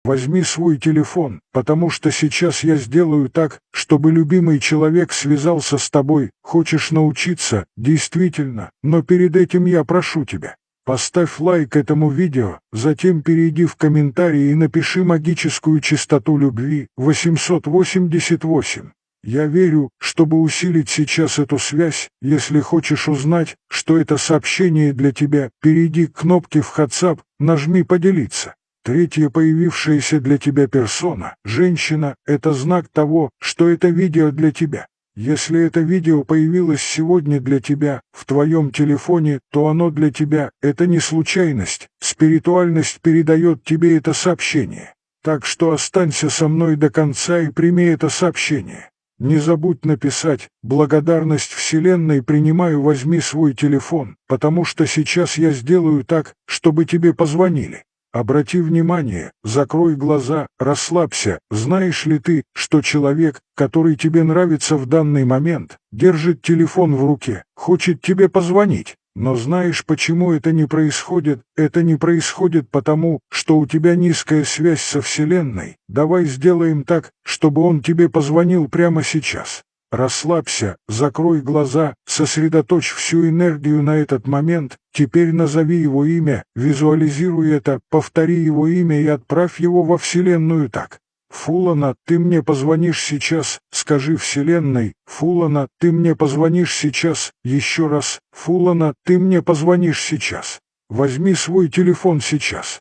Возьми свой телефон, потому что сейчас я сделаю так, чтобы любимый человек связался с тобой. Хочешь научиться? Действительно, но перед этим я прошу тебя. Поставь лайк этому видео, затем перейди в комментарии и напиши магическую частоту любви 888. Я верю, чтобы усилить сейчас эту связь, если хочешь узнать, что это сообщение для тебя, перейди к кнопке в WhatsApp, нажми «Поделиться». Третья появившаяся для тебя персона, женщина, это знак того, что это видео для тебя. Если это видео появилось сегодня для тебя, в твоем телефоне, то оно для тебя, это не случайность, спиритуальность передает тебе это сообщение. Так что останься со мной до конца и прими это сообщение. Не забудь написать «Благодарность Вселенной принимаю, возьми свой телефон, потому что сейчас я сделаю так, чтобы тебе позвонили». Обрати внимание, закрой глаза, расслабься. Знаешь ли ты, что человек, который тебе нравится в данный момент, держит телефон в руке, хочет тебе позвонить? Но знаешь, почему это не происходит? Это не происходит потому, что у тебя низкая связь со Вселенной. Давай сделаем так, чтобы он тебе позвонил прямо сейчас. Расслабься, закрой глаза, сосредоточь всю энергию на этот момент, теперь назови его имя, визуализируй это, повтори его имя и отправь его во Вселенную так. Фулана, ты мне позвонишь сейчас, скажи Вселенной, Фулана, ты мне позвонишь сейчас, еще раз, Фулана, ты мне позвонишь сейчас. Возьми свой телефон сейчас.